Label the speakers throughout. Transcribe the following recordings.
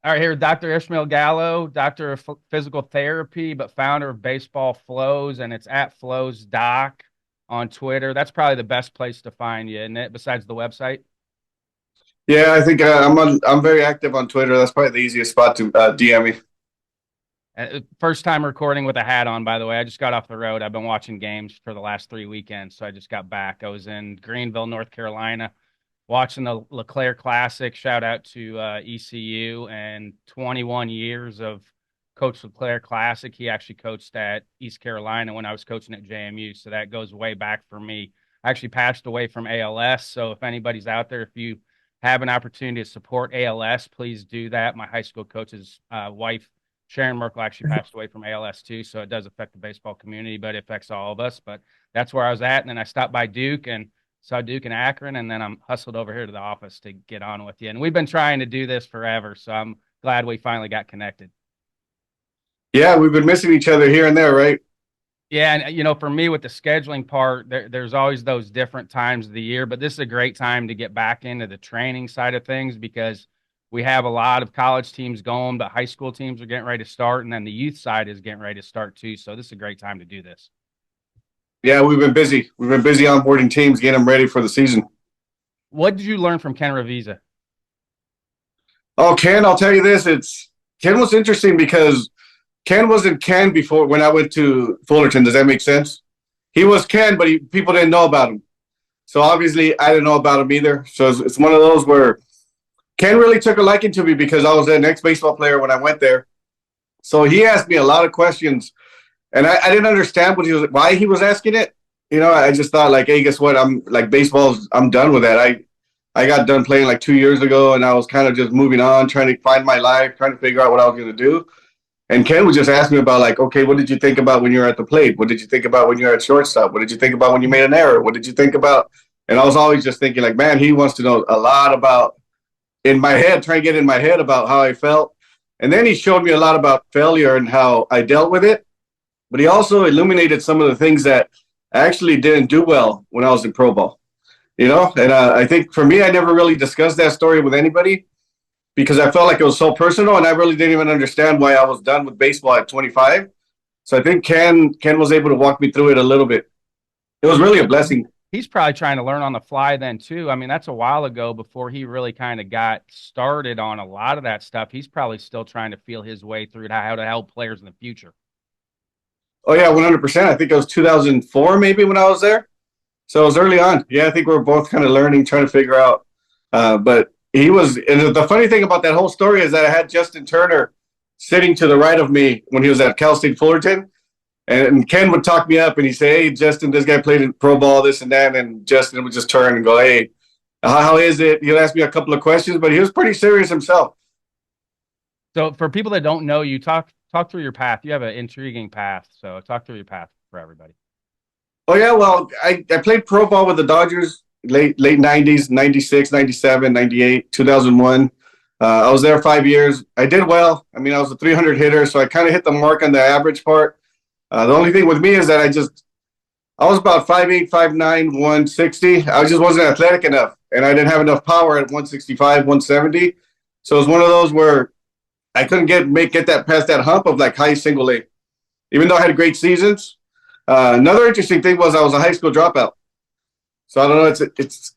Speaker 1: All right, here, Dr. Ismael Gallo, Doctor of Physical Therapy, but founder of Baseball Flows, and it's at Flows Doc on Twitter. That's probably the best place to find you, isn't it? Besides the website.
Speaker 2: Yeah, I think I'm very active on Twitter. That's probably the easiest spot to DM me.
Speaker 1: First time recording with a hat on, by the way. I just got off the road. I've been watching games for the last 3 weekends, so I just got back. I was in Greenville, North Carolina, watching the LeClaire Classic. Shout out to ECU and 21 years of Coach LeClaire Classic. He actually coached at East Carolina when I was coaching at JMU, so that goes way back for me. I actually passed away from ALS, so if anybody's out there, if you have an opportunity to support ALS, please do that. My high school coach's wife, Sharon Merkel, actually passed away from ALS too, so it does affect the baseball community, but it affects all of us. But that's where I was at, and then I stopped by Duke and saw Duke in Akron, and then I'm hustled over here to the office to get on with you. And we've been trying to do this forever, so I'm glad we finally got connected.
Speaker 2: Yeah, we've been missing each other here and there, right?
Speaker 1: Yeah, and for me with the scheduling part, there's always those different times of the year, but this is a great time to get back into the training side of things because we have a lot of college teams going, but high school teams are getting ready to start, and then the youth side is getting ready to start too. So this is a great time to do this.
Speaker 2: Yeah, we've been busy. We've been busy onboarding teams, getting them ready for the season.
Speaker 1: What did you learn from Ken Ravisa?
Speaker 2: Oh, Ken, I'll tell you this. Ken was interesting because Ken wasn't Ken before when I went to Fullerton. Does that make sense? He was Ken, but people didn't know about him. So obviously, I didn't know about him either. So it's one of those where Ken really took a liking to me because I was an ex-baseball player when I went there. So he asked me a lot of questions, and I didn't understand why he was asking it. I just thought like, hey, guess what? I'm like I'm done with that. I got done playing like 2 years ago, and I was kind of just moving on, trying to find my life, trying to figure out what I was going to do. And Ken would just ask me about like, okay, what did you think about when you were at the plate? What did you think about when you were at shortstop? What did you think about when you made an error? What did you think about? And I was always just thinking like, man, he wants to know a lot about in my head, trying to get in my head about how I felt. And then he showed me a lot about failure and how I dealt with it. But he also illuminated some of the things that I actually didn't do well when I was in pro ball. And I think for me, I never really discussed that story with anybody because I felt like it was so personal, and I really didn't even understand why I was done with baseball at 25. So I think Ken was able to walk me through it a little bit. It was really a blessing.
Speaker 1: He's probably trying to learn on the fly then too. I mean, that's a while ago before he really kind of got started on a lot of that stuff. He's probably still trying to feel his way through how to help players in the future.
Speaker 2: Oh yeah, 100%. I think it was 2004 maybe when I was there. So it was early on. Yeah, I think we were both kind of learning, trying to figure out. But he was, and the funny thing about that whole story is that I had Justin Turner sitting to the right of me when he was at Cal State Fullerton. And Ken would talk me up and he'd say, hey, Justin, this guy played in pro ball, this and that. And Justin would just turn and go, hey, how is it? He'll ask me a couple of questions, but he was pretty serious himself.
Speaker 1: So for people that don't know you, talk through your path. You have an intriguing path. So talk through your path for everybody.
Speaker 2: Oh, yeah. Well, I played pro ball with the Dodgers late 90s, 96, 97, 98, 2001. I was there 5 years. I did well. I mean, I was a 300 hitter, so I kind of hit the mark on the average part. The only thing with me is that I was about 5'8", 5'9", 160. I just wasn't athletic enough, and I didn't have enough power at 165, 170. So it was one of those where I couldn't get that past that hump of like high single A, even though I had great seasons. Another interesting thing was I was a high school dropout. So I don't know.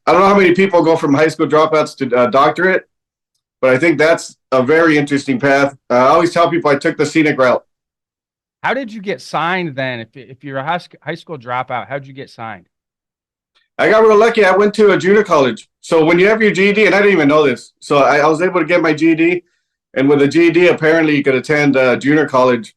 Speaker 2: I don't know how many people go from high school dropouts to doctorate, but I think that's a very interesting path. I always tell people I took the scenic route.
Speaker 1: How did you get signed then? If you're a high school dropout, how did you get signed?
Speaker 2: I got real lucky. I went to a junior college. So when you have your GED, and I didn't even know this, so I was able to get my GED. And with a GED, apparently you could attend junior college.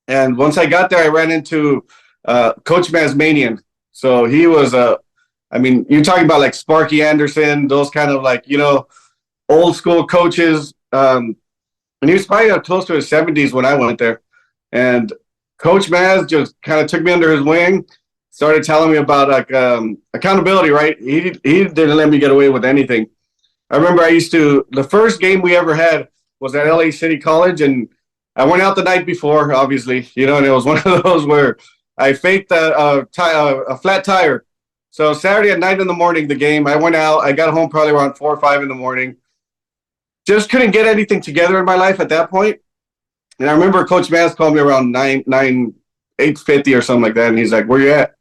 Speaker 2: And once I got there, I ran into Coach Masmanian. So he was you're talking about like Sparky Anderson, those kind of like, old school coaches. And he was probably close to his 70s when I went there. And Coach Maz just kind of took me under his wing, started telling me about like accountability, right? He didn't let me get away with anything. I remember the first game we ever had was at LA City College, and I went out the night before, obviously, and it was one of those where I faked a flat tire. So Saturday at 9 in the morning, the game, I went out, I got home probably around 4 or 5 in the morning. just couldn't get anything together in my life at that point. And I remember Coach Mans called me around 8:50 or something like that. And he's like, where you at?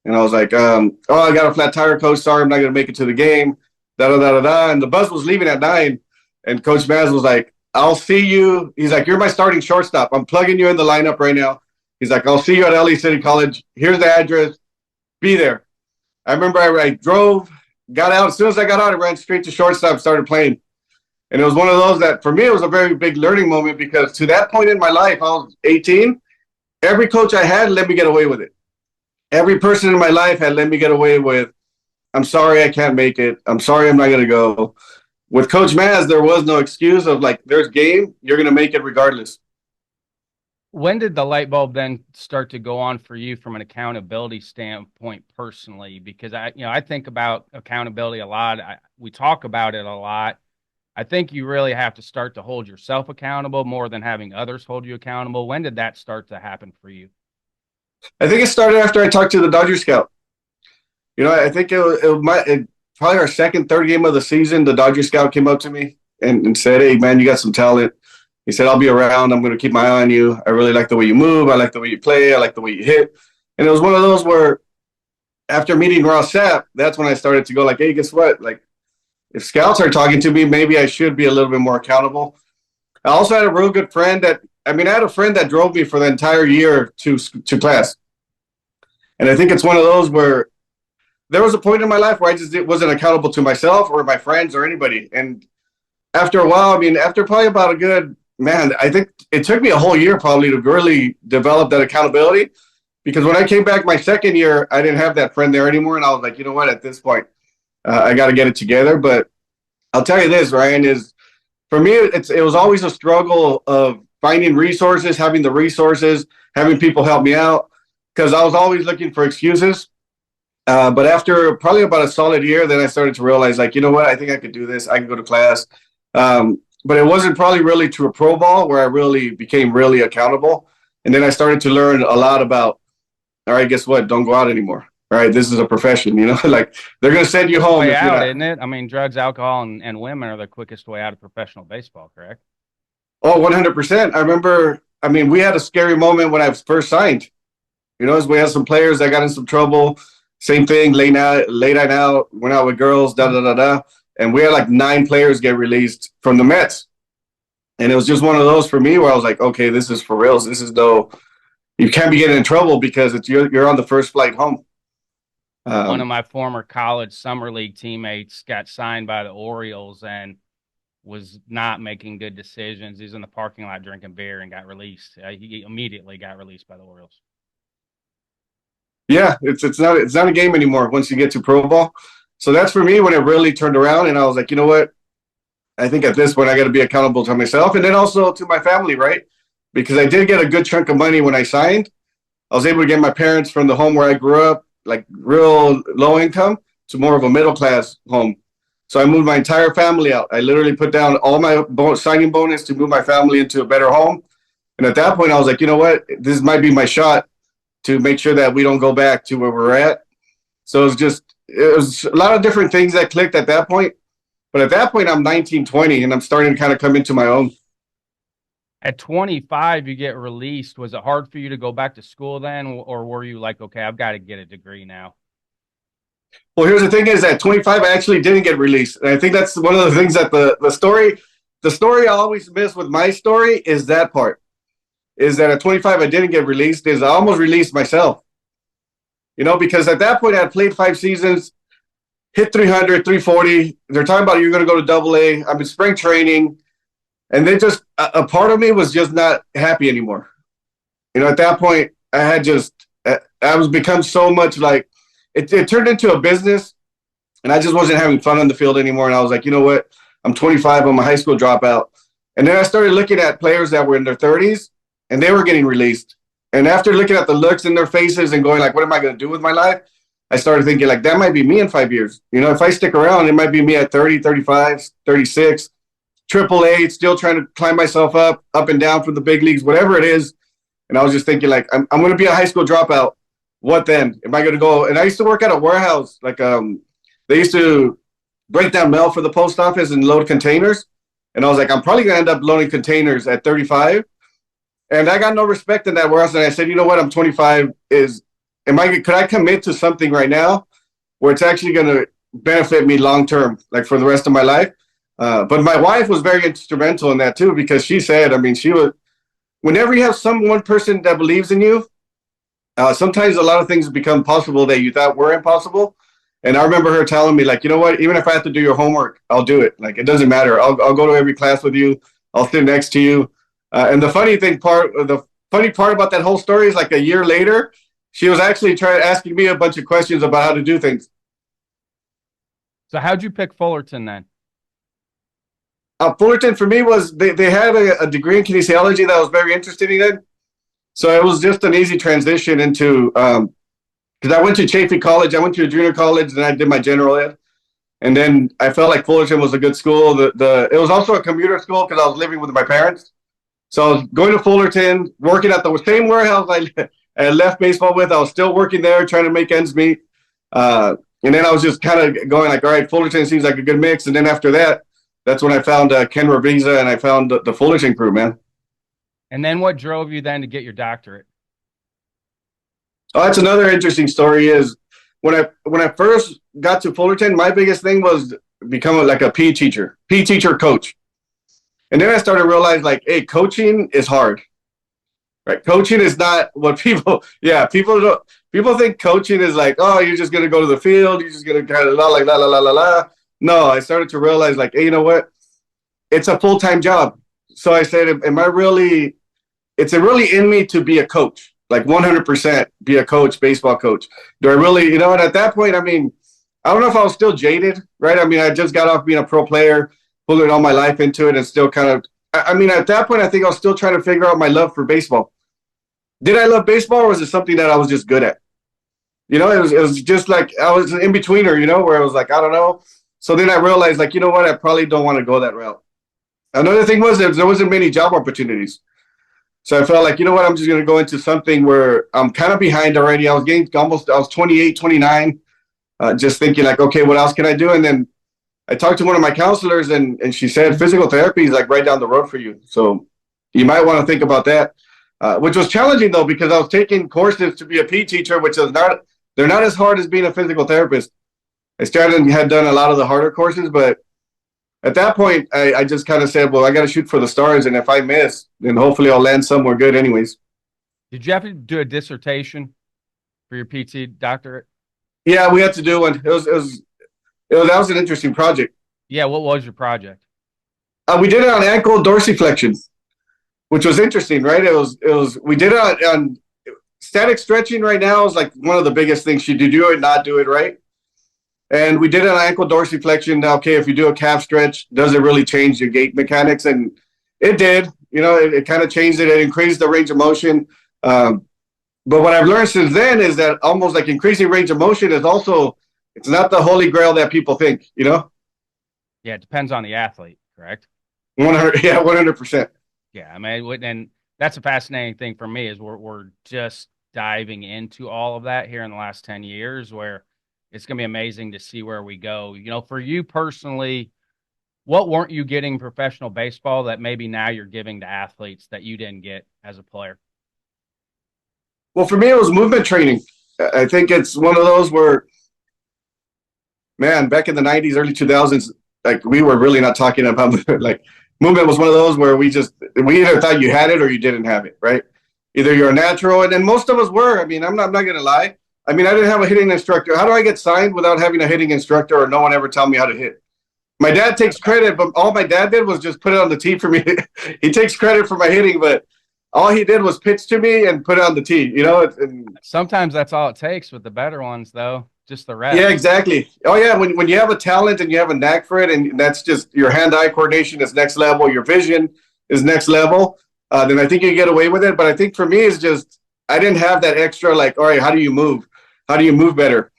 Speaker 2: And I was like, oh, I got a flat tire, coach. Sorry, I'm not going to make it to the game. Da-da-da-da-da. And the bus was leaving at 9. And Coach Mans was like, I'll see you. He's like, you're my starting shortstop. I'm plugging you in the lineup right now. He's like, I'll see you at LA City College. Here's the address. Be there. I remember I drove, got out. As soon as I got out, I ran straight to shortstop, started playing. And it was one of those that, for me, it was a very big learning moment because to that point in my life, I was 18. Every coach I had let me get away with it. Every person in my life had let me get away with, I'm sorry I can't make it. I'm sorry I'm not going to go. With Coach Maz, there was no excuse of like, there's game. You're going to make it regardless.
Speaker 1: When did the light bulb then start to go on for you from an accountability standpoint personally? Because I think about accountability a lot. We talk about it a lot. I think you really have to start to hold yourself accountable more than having others hold you accountable. When did that start to happen for you?
Speaker 2: I think it started after I talked to the Dodger scout. I think it probably our second, third game of the season, the Dodger scout came up to me and said, hey, man, you got some talent. He said, I'll be around. I'm going to keep my eye on you. I really like the way you move. I like the way you play. I like the way you hit. And it was one of those where after meeting Ross Sapp, that's when I started to go like, hey, guess what? Like, if scouts are talking to me, maybe I should be a little bit more accountable. I also had a real good friend I had a friend that drove me for the entire year to class. And I think it's one of those where there was a point in my life where I just wasn't accountable to myself or my friends or anybody. And after a while, after probably about I think it took me a whole year probably to really develop that accountability. Because when I came back my second year, I didn't have that friend there anymore. And I was like, you know what, at this point, I got to get it together. But I'll tell you this, Ryan, is for me, it was always a struggle of finding resources, having the resources, having people help me out, because I was always looking for excuses. But after probably about a solid year, then I started to realize, like, you know what, I think I could do this. I can go to class. But it wasn't probably really to a pro ball where I really became really accountable. And then I started to learn a lot about, all right, guess what? Don't go out anymore. All right, this is a profession, like they're going to send you home.
Speaker 1: Way out, isn't it? Drugs, alcohol, and women are the quickest way out of professional baseball, correct?
Speaker 2: Oh, 100%. I remember, we had a scary moment when I first signed. As we had some players that got in some trouble. Same thing, late night out, went out with girls, da-da-da-da. And we had like 9 players get released from the Mets. And it was just one of those for me where I was like, okay, this is for reals. This is you can't be getting in trouble because you're on the first flight home.
Speaker 1: One of my former college summer league teammates got signed by the Orioles and was not making good decisions. He's in the parking lot drinking beer and got released. He immediately got released by the Orioles.
Speaker 2: Yeah, it's not a game anymore once you get to pro ball. So that's for me when it really turned around, and I was like, you know what? I think at this point I got to be accountable to myself and then also to my family, right? Because I did get a good chunk of money when I signed. I was able to get my parents from the home where I grew up, like real low income, to more of a middle class home. So I moved my entire family out. I literally put down all my signing bonus to move my family into a better home. And at that point, I was like, you know what? This might be my shot to make sure that we don't go back to where we're at. So it was a lot of different things that clicked at that point. But at that point, I'm 19, 20, and I'm starting to kind of come into my own.
Speaker 1: At 25, you get released. Was it hard for you to go back to school then? Or were you like, okay, I've got to get a degree now?
Speaker 2: Well, here's the thing is at 25, I actually didn't get released. And I think that's one of the things that the story I always miss with my story is that part. Is that at 25, I didn't get released. I almost released myself. Because at that point, I had played 5 seasons, hit 300, 340. They're talking about you're going to go to AA. I'm in spring training. And then just a part of me was just not happy anymore. At that point, I was become so much like, it turned into a business, and I just wasn't having fun on the field anymore. And I was like, you know what? I'm 25. I'm a high school dropout. And then I started looking at players that were in their 30s, and they were getting released. And after looking at the looks in their faces and going like, what am I going to do with my life? I started thinking like, that might be me in 5 years. If I stick around, it might be me at 30, 35, 36, AAA, still trying to climb myself up and down from the big leagues, whatever it is. And I was just thinking like, I'm going to be a high school dropout. What then? Am I going to go? And I used to work at a warehouse. Like they used to break down mail for the post office and load containers. And I was like, I'm probably going to end up loading containers at 35. And I got no respect in that warehouse. And I said, you know what? I'm 25. Could I commit to something right now where it's actually going to benefit me long term, like for the rest of my life? But my wife was very instrumental in that too, because she said, I mean, whenever you have one person that believes in you, sometimes a lot of things become possible that you thought were impossible. And I remember her telling me, like, you know what, even if I have to do your homework, I'll do it. Like, it doesn't matter. I'll go to every class with you. I'll sit next to you. And the funny part about that whole story is, like, a year later, she was actually asking me a bunch of questions about how to do things.
Speaker 1: So how'd you pick Fullerton then?
Speaker 2: Fullerton for me was, they had a degree in kinesiology that I was very interested in. So it was just an easy transition into, because I went to Chaffey College, I went to a junior college, and I did my general ed. And then I felt like Fullerton was a good school. It was also a commuter school because I was living with my parents. So I was going to Fullerton, working at the same warehouse I left baseball with. I was still working there, trying to make ends meet. And then I was just kind of going like, all right, Fullerton seems like a good mix. And then after that, that's when I found Ken Ravizza, and I found the Fullerton crew, man.
Speaker 1: And then what drove you then to get your doctorate?
Speaker 2: Oh, that's another interesting story. Is when I first got to Fullerton, my biggest thing was becoming like a PE teacher coach. And then I started to realize, like, hey, coaching is hard, right? Coaching is not what people think coaching is like, oh, you're just going to go to the field. You're just going to kind of la, la, la, la, la. No, I started to realize, like, hey, you know what? It's a full-time job. So I said, it's really in me to be a coach. Like 100% be a coach, baseball coach. Do I really, and at that point, I mean, I don't know if I was still jaded, right? I mean, I just got off being a pro player, pulling all my life into it, and still kind of, I mean, at that point, I think I was still trying to figure out my love for baseball. Did I love baseball, or was it something that I was just good at? It was just like, I was an in-betweener, where I was like, I don't know. So then I realized, like, you know what? I probably don't want to go that route. Another thing was there wasn't many job opportunities. So I felt like, you know what, I'm just going to go into something where I'm kind of behind already. I was 28, 29, just thinking like, okay, what else can I do? And then I talked to one of my counselors, and she said, physical therapy is like right down the road for you. So you might want to think about that, which was challenging though, because I was taking courses to be a PE teacher, which they're not as hard as being a physical therapist. I had done a lot of the harder courses, but at that point, I just kind of said, well, I got to shoot for the stars. And if I miss, then hopefully I'll land somewhere good anyways.
Speaker 1: Did you have to do a dissertation for your PT doctorate?
Speaker 2: Yeah, we had to do one. That was an interesting project.
Speaker 1: Yeah. What was your project?
Speaker 2: We did it on ankle dorsiflexion, which was interesting, right? We did it on static stretching right now is like one of the biggest things. Should you do it, not do it, right? And we did an ankle dorsiflexion. Now, okay, if you do a calf stretch, does it really change your gait mechanics? And it did. It kind of changed it. It increased the range of motion. But what I've learned since then is that almost like increasing range of motion is also, it's not the holy grail that people think, Yeah,
Speaker 1: it depends on the athlete, correct?
Speaker 2: 100, yeah, 100%.
Speaker 1: Yeah, I mean, and that's a fascinating thing for me is we're just diving into all of that here in the last 10 years where it's going to be amazing to see where we go. For you personally, what weren't you getting in professional baseball that maybe now you're giving to athletes that you didn't get as a player?
Speaker 2: Well, for me, it was movement training. I think it's one of those where, man, back in the 90s, early 2000s, like we were really not talking about like movement was one of those where we either thought you had it or you didn't have it, right? Either you're a natural, and then most of us were. I mean, I'm not going to lie. I mean, I didn't have a hitting instructor. How do I get signed without having a hitting instructor or no one ever tell me how to hit? My dad takes credit, but all my dad did was just put it on the tee for me. He takes credit for my hitting, but all he did was pitch to me and put it on the tee,
Speaker 1: Sometimes that's all it takes with the better ones, though, just the rest.
Speaker 2: Yeah, exactly. Oh, yeah, when you have a talent and you have a knack for it, and that's just your hand-eye coordination is next level, your vision is next level, then I think you get away with it. But I think for me, it's just I didn't have that extra, like, all right, how do you move? How do you move better?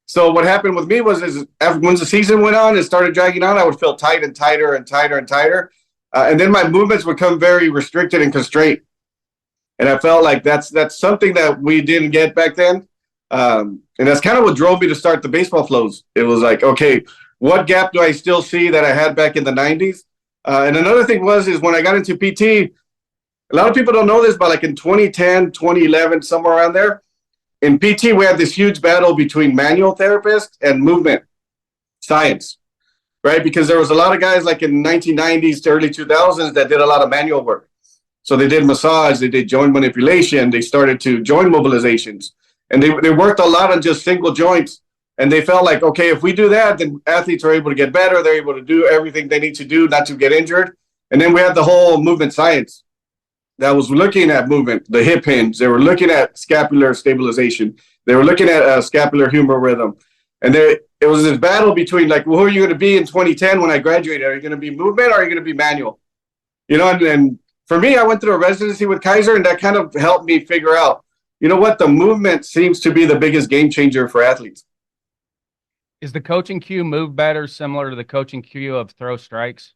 Speaker 2: So what happened with me was once the season went on and started dragging on, I would feel tight and tighter and tighter and tighter. And then my movements would become very restricted and constrained. And I felt like that's something that we didn't get back then. And that's kind of what drove me to start the baseball flows. It was like, okay, what gap do I still see that I had back in the 90s? And another thing is when I got into PT, a lot of people don't know this, but like in 2010, 2011, somewhere around there, in PT, we had this huge battle between manual therapists and movement science, right? Because there was a lot of guys like in 1990s to early 2000s that did a lot of manual work. So they did massage, they did joint manipulation, they started to joint mobilizations, and they worked a lot on just single joints. And they felt like, okay, if we do that, then athletes are able to get better. They're able to do everything they need to do not to get injured. And then we had the whole movement science that was looking at movement, the hip hinge. They were looking at scapular stabilization. They were looking at scapular humeral rhythm. And it was this battle between like, well, who are you going to be in 2010 when I graduated? Are you going to be movement or are you going to be manual? You know, and for me, I went through a residency with Kaiser, and that kind of helped me figure out, you know what, the movement seems to be the biggest game changer for athletes.
Speaker 1: Is the coaching cue move better similar to the coaching cue of throw strikes?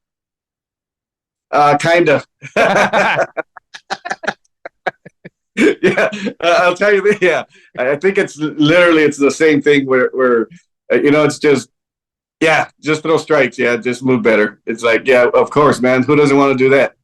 Speaker 2: Kind of. Yeah, I'll tell you. Yeah, I think it's the same thing where you know, it's just, yeah, just throw strikes. Yeah, just move better. It's like, yeah, of course, man. Who doesn't want to do that?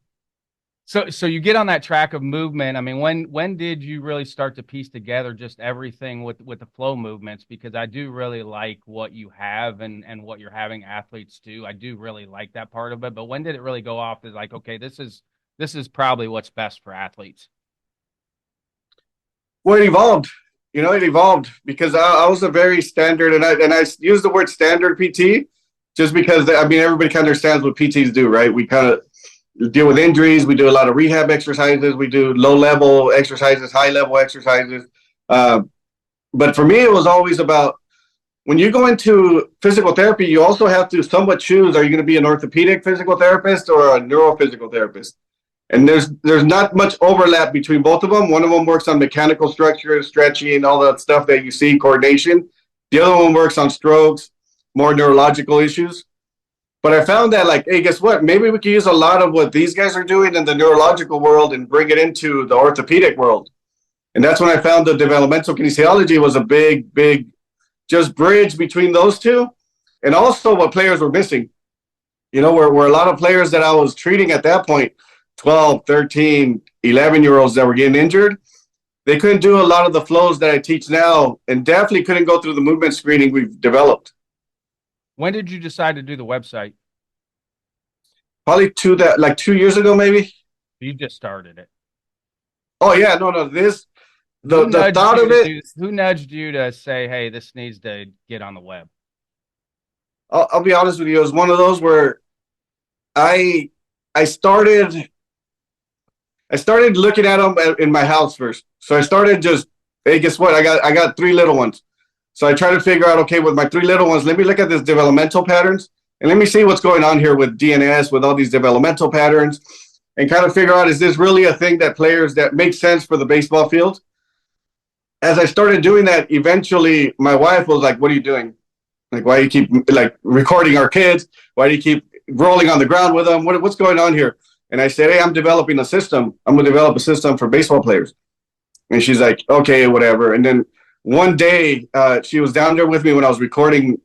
Speaker 1: So you get on that track of movement. I mean, when did you really start to piece together just everything with the flow movements? Because I do really like what you have and what you're having athletes do. I do really like that part of it. But when did it really go off as like, okay, this is probably what's best for athletes?
Speaker 2: Well, it evolved. You know, it evolved because I was a very standard, and I use the word standard PT just because, I mean, everybody kind of understands what PTs do, right? We kind of deal with injuries. We do a lot of rehab exercises. We do low-level exercises, high-level exercises. But for me, it was always about, when you go into physical therapy, you also have to somewhat choose, are you going to be an orthopedic physical therapist or a neurophysical therapist? And there's not much overlap between both of them. One of them works on mechanical structure, stretching, all that stuff that you see, coordination. The other one works on strokes, more neurological issues. But I found that, like, hey, guess what? Maybe we can use a lot of what these guys are doing in the neurological world and bring it into the orthopedic world. And that's when I found the developmental kinesiology was a big just bridge between those two. And also what players were missing. You know, where a lot of players that I was treating at that point, 12, 13, 11-year-olds that were getting injured, they couldn't do a lot of the flows that I teach now, and definitely couldn't go through the movement screening we've developed.
Speaker 1: When did you decide to do the website?
Speaker 2: Probably 2 years ago, maybe.
Speaker 1: You just started it.
Speaker 2: Oh yeah, no. The thought of it.
Speaker 1: Who nudged you to say, "Hey, this needs to get on the web"?
Speaker 2: I'll be honest with you. It was one of those where I started looking at them in my house first. So I started just, hey, guess what? I got 3 little ones. So I try to figure out, okay, with my 3 little ones, let me look at this developmental patterns and let me see what's going on here with DNS, with all these developmental patterns, and kind of figure out, is this really a thing that makes sense for the baseball field? As I started doing that, eventually my wife was like, what are you doing? Like, why do you keep like recording our kids? Why do you keep rolling on the ground with them? What's going on here? And I said, hey, I'm developing a system. I'm going to develop a system for baseball players. And she's like, okay, whatever. And then one day she was down there with me when I was recording.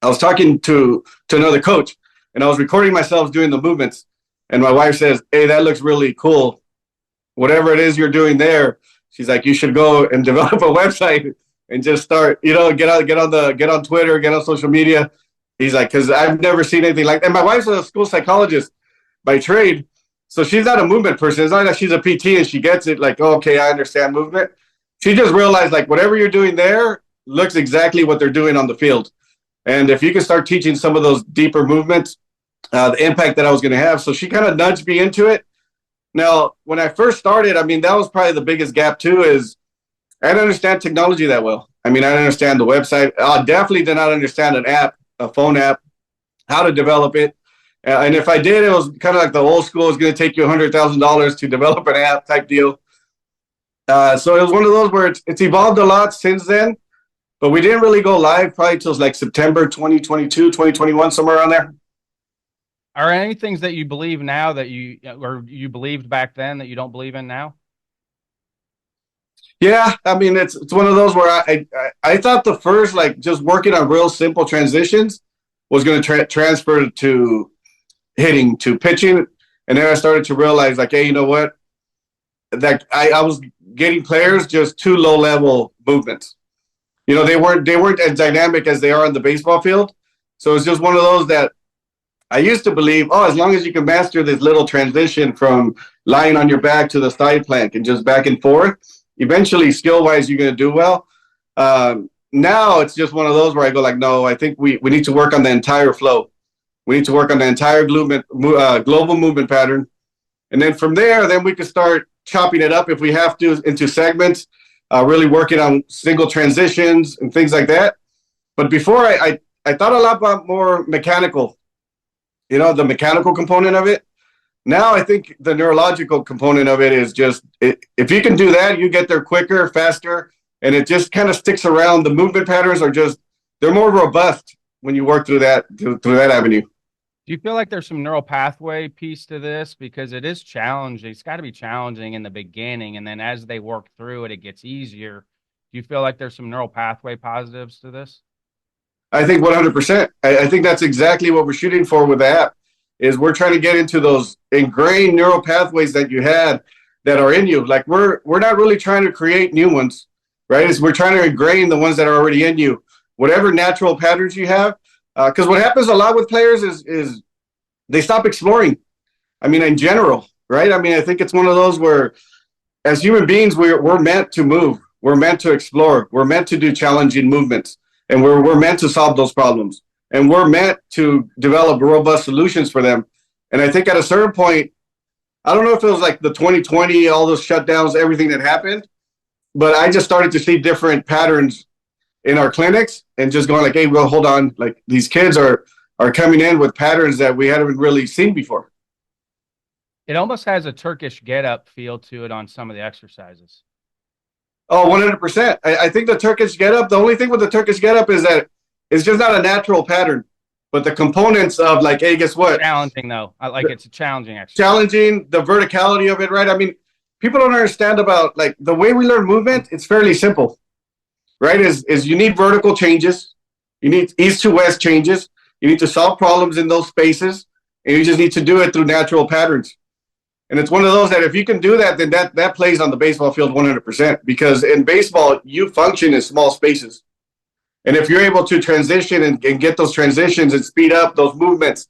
Speaker 2: I was talking to another coach, and I was recording myself doing the movements. And my wife says, hey, that looks really cool. Whatever it is you're doing there, she's like, you should go and develop a website and just start, you know, get on Twitter, get on social media. He's like, because I've never seen anything like that. And my wife's a school psychologist by trade. So she's not a movement person. It's not like she's a PT and she gets it like, oh, okay, I understand movement. She just realized like whatever you're doing there looks exactly what they're doing on the field. And if you can start teaching some of those deeper movements, the impact that I was going to have. So she kind of nudged me into it. Now, when I first started, I mean, that was probably the biggest gap too, is I didn't understand technology that well. I mean, I didn't understand the website. I definitely did not understand an app, a phone app, how to develop it. And if I did, it was kind of like the old school. It's going to take you $100,000 to develop an app type deal. So it was one of those where it's evolved a lot since then, but we didn't really go live probably till like September 2022, 2021, somewhere around there.
Speaker 1: Are any things that you believe now that you believed back then that you don't believe in now?
Speaker 2: Yeah, I mean, it's one of those where I thought the first, like, just working on real simple transitions was going to transfer to hitting to pitching. And then I started to realize, like, hey, you know what? That I was getting players just too low level movements. You know, they weren't as dynamic as they are on the baseball field. So it's just one of those that I used to believe, oh, as long as you can master this little transition from lying on your back to the side plank and just back and forth, eventually, skill-wise, you're going to do well. Now it's just one of those where I go like, no, I think we need to work on the entire flow. We need to work on the entire global movement pattern. And then from there, then we can start chopping it up if we have to into segments, really working on single transitions and things like that. But before, I thought a lot about more mechanical, you know, the mechanical component of it. Now I think the neurological component of it is just, if you can do that, you get there quicker, faster, and it just kind of sticks around. The movement patterns are just, they're more robust when you work through that avenue.
Speaker 1: Do you feel like there's some neural pathway piece to this? Because it is challenging. It's got to be challenging in the beginning. And then as they work through it, it gets easier. Do you feel like there's some neural pathway positives to this?
Speaker 2: I think 100%. I think that's exactly what we're shooting for with the app, is we're trying to get into those ingrained neural pathways that you had that are in you. Like we're not really trying to create new ones, right? We're trying to ingrain the ones that are already in you. Whatever natural patterns you have, because what happens a lot with players is they stop exploring. I mean, in general, right? I mean, I think it's one of those where as human beings, we're meant to move. We're meant to explore. We're meant to do challenging movements. And we're meant to solve those problems. And we're meant to develop robust solutions for them. And I think at a certain point, I don't know if it was like the 2020, all those shutdowns, everything that happened, but I just started to see different patterns in our clinics and just going like, hey, well, hold on. Like these kids are coming in with patterns that we hadn't really seen before.
Speaker 1: It almost has a Turkish get-up feel to it on some of the exercises.
Speaker 2: Oh, 100%. I think the Turkish get-up, the only thing with the Turkish get-up is that it's just not a natural pattern. But the components of like, hey, guess what?
Speaker 1: Challenging, though. It's a challenging exercise.
Speaker 2: Challenging, the verticality of it, right? I mean, people don't understand about like the way we learn movement. It's fairly simple, right? Is you need vertical changes. You need east to west changes. You need to solve problems in those spaces. And you just need to do it through natural patterns. And it's one of those that if you can do that, then that plays on the baseball field 100%, because in baseball, you function in small spaces. And if you're able to transition and get those transitions and speed up those movements,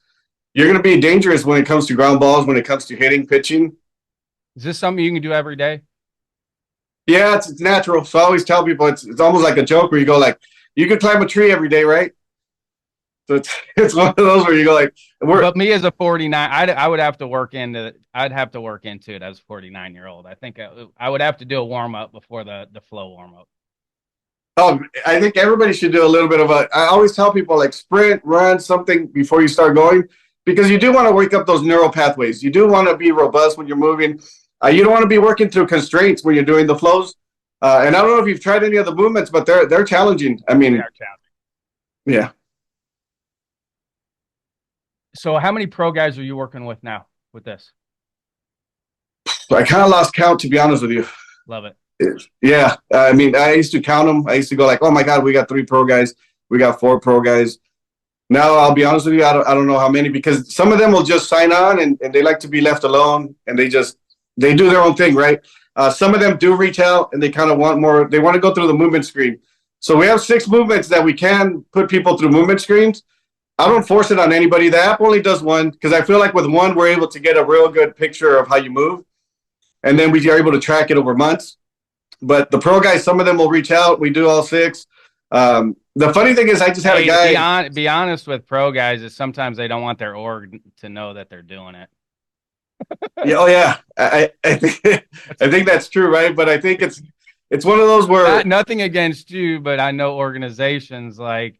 Speaker 2: you're going to be dangerous when it comes to ground balls, when it comes to hitting, pitching.
Speaker 1: Is this something you can do every day?
Speaker 2: Yeah, it's natural. So I always tell people it's almost like a joke where you go like, you could climb a tree every day, right? So it's one of those where you go like,
Speaker 1: but me as a 49, I would have to work into it. I'd have to work into it as a 49-year-old. I think I would have to do a warm up before the flow warm up.
Speaker 2: Oh, I think everybody should do a little bit of I always tell people like sprint, run something before you start going, because you do want to wake up those neural pathways. You do want to be robust when you're moving. You don't want to be working through constraints when you're doing the flows. And I don't know if you've tried any of the movements, but they're challenging. I mean,
Speaker 1: they are challenging.
Speaker 2: Yeah.
Speaker 1: So how many pro guys are you working with now with this?
Speaker 2: I kind of lost count, to be honest with you.
Speaker 1: Love it.
Speaker 2: Yeah. I mean, I used to count them. I used to go like, oh my God, we got 3 pro guys. We got 4 pro guys. Now, I'll be honest with you, I don't know how many, because some of them will just sign on and they like to be left alone and they do their own thing, right? Some of them do reach out and they kind of want more. They want to go through the movement screen. So we have 6 movements that we can put people through movement screens. I don't force it on anybody. The app only does one, because I feel like with one, we're able to get a real good picture of how you move. And then we are able to track it over months. But the pro guys, some of them will reach out. We do all 6. The funny thing is I just had a guy.
Speaker 1: Be honest with pro guys is sometimes they don't want their org to know that they're doing it.
Speaker 2: Yeah, oh, yeah. I think that's true, right? But I think it's one of those where.
Speaker 1: Nothing against you, but I know organizations like,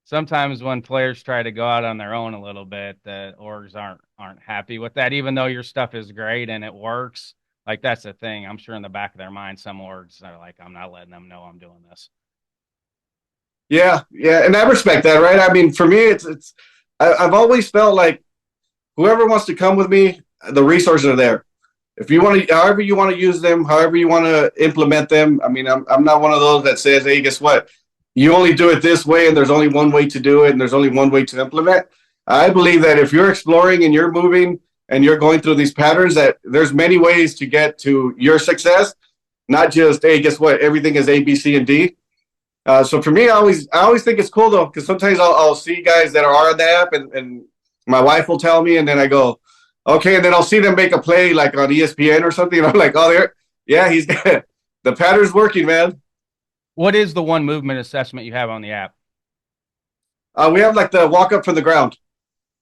Speaker 1: sometimes when players try to go out on their own a little bit, the orgs aren't happy with that, even though your stuff is great and it works. Like, that's the thing. I'm sure in the back of their mind, some orgs are like, I'm not letting them know I'm doing this.
Speaker 2: Yeah. And I respect that, right? I mean, for me, I've always felt like whoever wants to come with me, the resources are there. If you want to, however you want to use them, however you want to implement them. I mean, I'm not one of those that says, hey, guess what? You only do it this way, and there's only one way to do it, and there's only one way to implement. I believe that if you're exploring and you're moving and you're going through these patterns, that there's many ways to get to your success, not just, hey, guess what? Everything is A, B, C, and D. So for me, I always think it's cool though, because sometimes I'll see guys that are on the app, and my wife will tell me, and then I go, okay, and then I'll see them make a play like on ESPN or something, and I'm like, oh, he's good. The pattern's working, man.
Speaker 1: What is the one movement assessment you have on the app?
Speaker 2: We have like the walk up from the ground.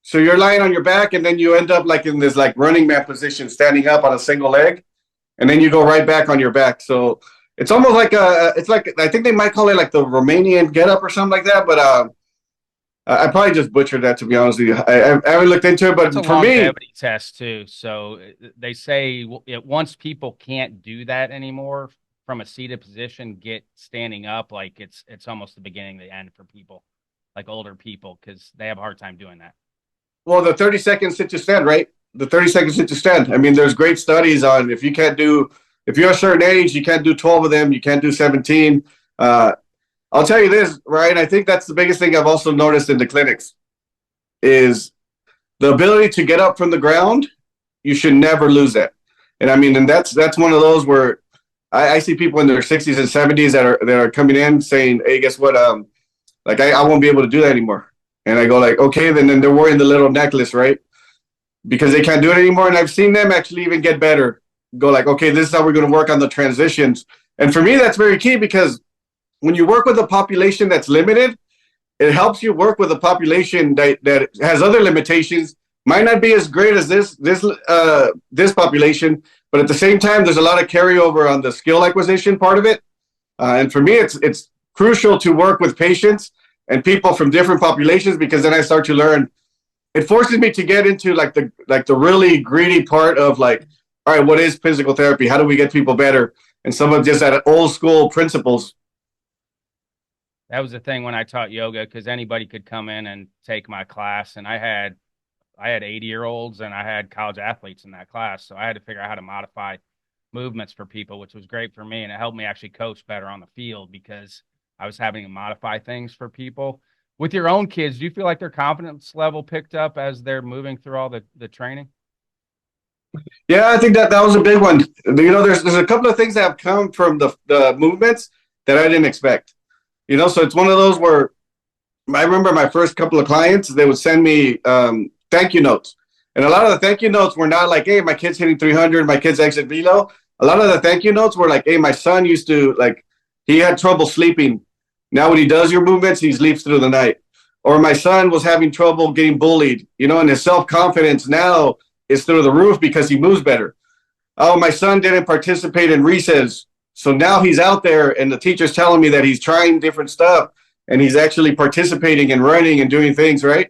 Speaker 2: So you're lying on your back, and then you end up like in this like running man position, standing up on a single leg, and then you go right back on your back. So it's almost like it's like, I think they might call it like the Romanian get up or something like that. But I probably just butchered that, to be honest with you. I haven't looked into it, but
Speaker 1: it's a
Speaker 2: for me,
Speaker 1: longevity test too. So they say once people can't do that anymore from a seated position, get standing up, like it's almost the beginning, the end for people, like older people, because they have a hard time doing that.
Speaker 2: well, the 30-second sit to stand, right? The 30-second sit to stand. I mean, there's great studies on if you're a certain age, you can't do 12 of them, you can't do 17. I'll tell you this, Ryan, I think that's the biggest thing I've also noticed in the clinics is the ability to get up from the ground. You should never lose that. And I mean, and that's one of those where I see people in their 60s and 70s that are coming in saying, hey, guess what? Like I won't be able to do that anymore. And I go like, okay, then they're wearing the little necklace, right? Because they can't do it anymore. And I've seen them actually even get better. Go like, okay, this is how we're going to work on the transitions. And for me, that's very key, because when you work with a population that's limited, it helps you work with a population that has other limitations, might not be as great as this population, but at the same time, there's a lot of carryover on the skill acquisition part of it. And for me, it's crucial to work with patients and people from different populations, because then I start to learn. It forces me to get into like the really greedy part of like, all right, what is physical therapy? How do we get people better? And some of just that old school principles.
Speaker 1: That was the thing when I taught yoga, because anybody could come in and take my class, and I had 80-year-olds and I had college athletes in that class, so I had to figure out how to modify movements for people, which was great for me, and it helped me actually coach better on the field because I was having to modify things for people. With your own kids, do you feel like their confidence level picked up as they're moving through all the training?
Speaker 2: Yeah, I think that was a big one. You know, there's a couple of things that have come from the movements that I didn't expect. You know, so it's one of those where I remember my first couple of clients, they would send me thank you notes. And a lot of the thank you notes were not like, hey, my kid's hitting 300, my kid's exit velo. A lot of the thank you notes were like, hey, my son used to, like, he had trouble sleeping. Now when he does your movements, he sleeps through the night. Or my son was having trouble getting bullied, you know, and his self-confidence now is through the roof because he moves better. Oh, my son didn't participate in recess, so now he's out there and the teacher's telling me that he's trying different stuff and he's actually participating and running and doing things, right?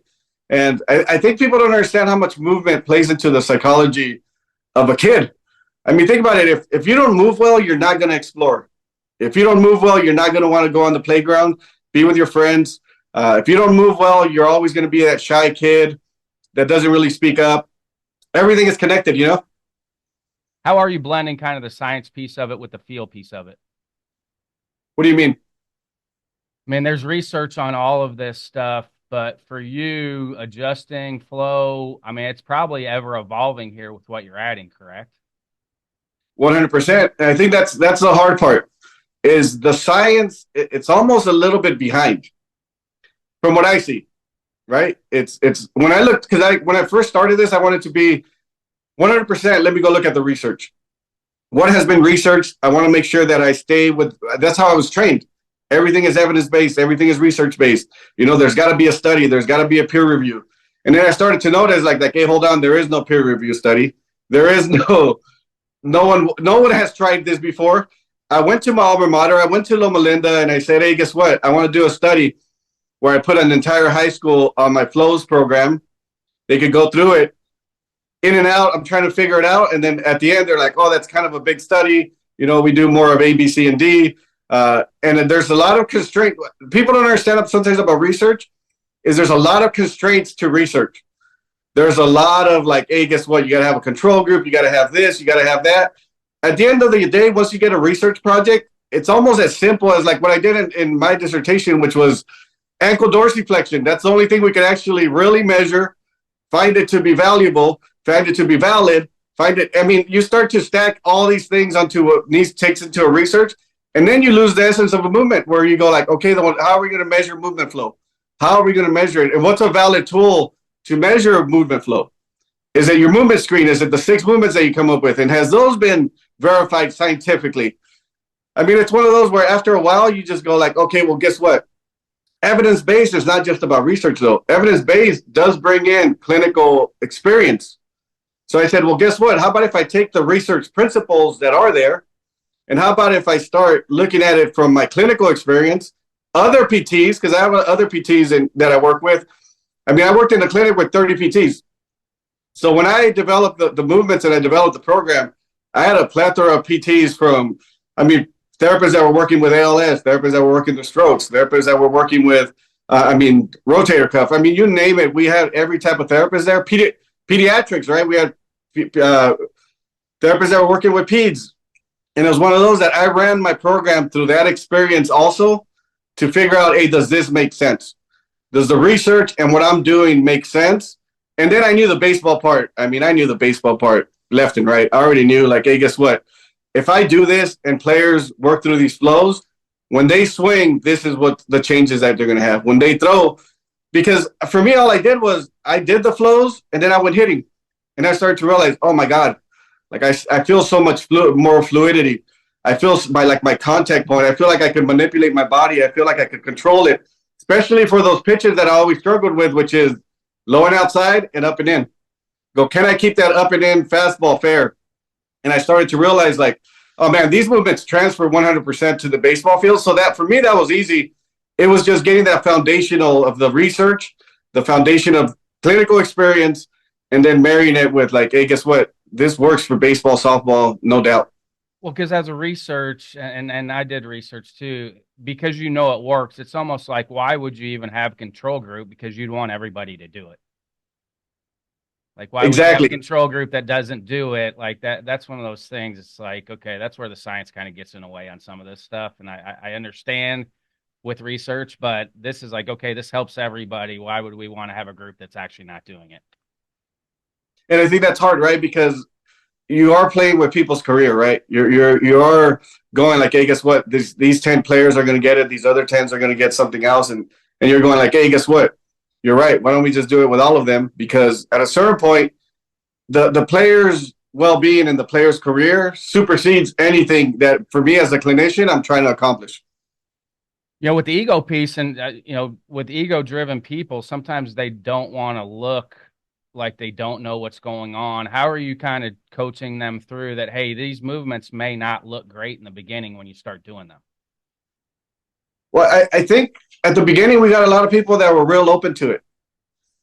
Speaker 2: And I think people don't understand how much movement plays into the psychology of a kid. I mean, think about it. If you don't move well, you're not going to explore. If you don't move well, you're not going to want to go on the playground, be with your friends. If you don't move well, you're always going to be that shy kid that doesn't really speak up. Everything is connected, you know?
Speaker 1: How are you blending kind of the science piece of it with the feel piece of it?
Speaker 2: What do you mean?
Speaker 1: I mean, there's research on all of this stuff, but for you, adjusting flow, I mean, it's probably ever evolving here with what you're adding, correct?
Speaker 2: 100%. And I think that's the hard part is the science. It's almost a little bit behind from what I see, right? It's when I looked, because when I first started this, I wanted to be 100%. Let me go look at the research. What has been researched? I want to make sure that I stay with, that's how I was trained. Everything is evidence-based. Everything is research-based. You know, there's got to be a study. There's got to be a peer review. And then I started to notice like, hey, hold on. There is no peer review study. There is no one has tried this before. I went to my alma mater. I went to Loma Linda and I said, hey, guess what? I want to do a study where I put an entire high school on my flows program. They could go through it in and out. I'm trying to figure it out. And then at the end, they're like, oh, that's kind of a big study. You know, we do more of A, B, C, and D. And there's a lot of constraint. People don't understand sometimes about research is there's a lot of constraints to research. There's a lot of like, hey, guess what? You got to have a control group. You got to have this. You got to have that. At the end of the day, once you get a research project, it's almost as simple as like what I did in my dissertation, which was ankle dorsiflexion. That's the only thing we can actually really measure, find it to be valuable, find it to be valid, find it. I mean, you start to stack all these things onto what needs takes into a research, and then you lose the essence of a movement where you go like, okay, how are we going to measure movement flow? How are we going to measure it? And what's a valid tool to measure movement flow? Is it your movement screen? Is it the 6 movements that you come up with? And has those been verified scientifically? I mean, it's one of those where after a while you just go like, okay, well, guess what? Evidence-based is not just about research, though. Evidence-based does bring in clinical experience. So I said, well, guess what? How about if I take the research principles that are there, and how about if I start looking at it from my clinical experience, other PTs, because I have other PTs that I work with. I mean, I worked in a clinic with 30 PTs. So when I developed the movements and I developed the program, I had a plethora of PTs from, I mean, therapists that were working with ALS, therapists that were working with strokes, therapists that were working with, rotator cuff. I mean, you name it. We had every type of therapist there. Pediatrics, right? We had therapists that were working with peds. And it was one of those that I ran my program through that experience also to figure out, hey, does this make sense? Does the research and what I'm doing make sense? And then I knew the baseball part. I mean, I knew the baseball part left and right. I already knew, like, hey, guess what? If I do this and players work through these flows, when they swing, this is what the changes that they're going to have. When they throw, because for me, all I did was I did the flows and then I went hitting. And I started to realize, oh my God, like I feel so much more fluidity. I feel my contact point. I feel like I can manipulate my body. I feel like I can control it, especially for those pitches that I always struggled with, which is low and outside and up and in. Go, can I keep that up and in fastball fair? And I started to realize, like, oh man, these movements transfer 100% to the baseball field. So that for me, that was easy. It was just getting that foundational of the research, the foundation of clinical experience, and then marrying it with like, hey, guess what? This works for baseball, softball, no doubt.
Speaker 1: Well, because as a research, and I did research too, because you know it works, it's almost like, why would you even have a control group? Because you'd want everybody to do it. Like, why would you have a control group that doesn't do it? Like that's one of those things. It's like, okay, that's where the science kind of gets in the way on some of this stuff. And I understand with research, but this is like, okay, this helps everybody. Why would we want to have a group that's actually not doing it?
Speaker 2: And I think that's hard, right? Because you are playing with people's career, right? You are going like, hey, guess what? These 10 players are going to get it. These other 10s are going to get something else. And you're going like, hey, guess what? You're right. Why don't we just do it with all of them? Because at a certain point, the player's well-being and the player's career supersedes anything that, for me as a clinician, I'm trying to accomplish.
Speaker 1: You know, with the ego piece and, with ego-driven people, sometimes they don't want to look like they don't know what's going on. How are you kind of coaching them through that? Hey, these movements may not look great in the beginning when you start doing them.
Speaker 2: Well, I think at the beginning, we got a lot of people that were real open to it,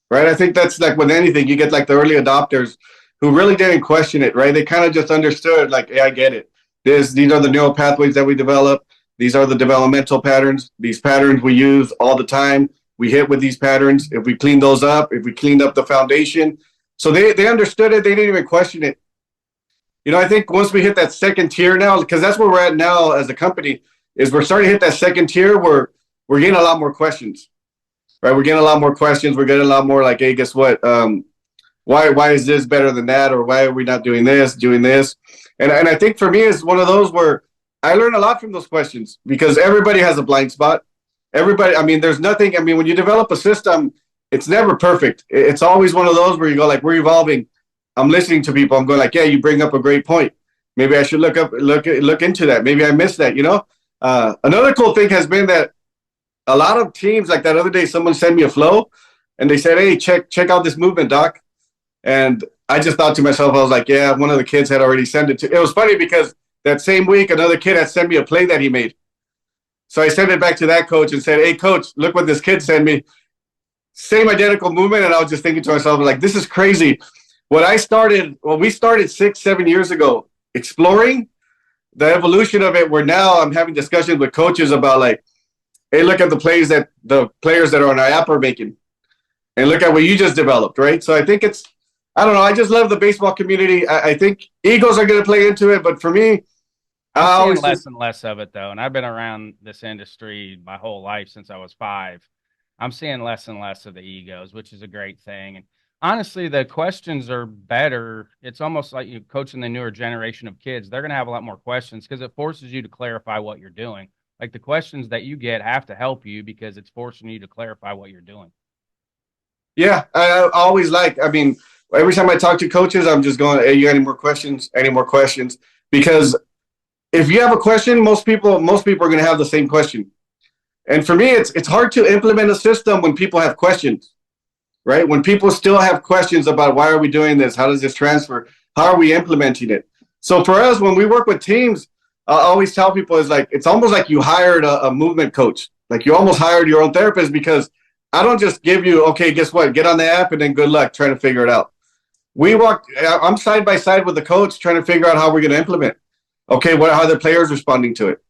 Speaker 2: right? I think that's like with anything, you get like the early adopters who really didn't question it, right? They kind of just understood like, hey, I get it. These are the neural pathways that we develop. These are the developmental patterns. These patterns we use all the time. We hit with these patterns. If we clean those up, if we cleaned up the foundation. So they understood it. They didn't even question it. I think once we hit that second tier now, because that's where we're at now as a company, is we're starting to hit that second tier where we're getting a lot more questions, right? We're getting a lot more questions. We're getting a lot more like, hey, guess what? Why is this better than that? Or why are we not doing this? And I think for me, it's one of those where I learn a lot from those questions because everybody has a blind spot. Everybody, I mean, there's nothing. I mean, when you develop a system, it's never perfect. It's always one of those where you go like, we're evolving. I'm listening to people. I'm going like, yeah, you bring up a great point. Maybe I should look into that. Maybe I missed that. Another cool thing has been that a lot of teams, like that other day, someone sent me a flow and they said, hey, check out this movement, doc. And I just thought to myself, I was like, yeah, one of the kids had already sent it to. It was funny because that same week, another kid had sent me a play that he made. So I sent it back to that coach and said, hey, coach, look what this kid sent me. Same identical movement. And I was just thinking to myself, like, this is crazy. We started 6-7 years ago, exploring the evolution of it, where now I'm having discussions with coaches about like, hey, look at the players that are on our app are making. And look at what you just developed, right? So I think I don't know. I just love the baseball community. I think egos are going to play into it. But for me,
Speaker 1: I'm seeing less and less of it, though. And I've been around this industry my whole life since I was 5. I'm seeing less and less of the egos, which is a great thing. And honestly, the questions are better. It's almost like you're coaching the newer generation of kids. They're going to have a lot more questions because it forces you to clarify what you're doing. Like the questions that you get have to help you because it's forcing you to clarify what you're doing.
Speaker 2: Yeah, I always like. I mean, every time I talk to coaches, I'm just going, "Hey, you got any more questions? Any more questions?" Because if you have a question, most people are going to have the same question. And for me, it's hard to implement a system when people have questions, right? When people still have questions about why are we doing this? How does this transfer? How are we implementing it? So for us, when we work with teams, I always tell people is like it's almost like you hired a movement coach. Like you almost hired your own therapist because I don't just give you, okay, guess what? Get on the app and then good luck trying to figure it out. I'm side by side with the coach trying to figure out how we're going to implement. Okay, how are the players responding to it?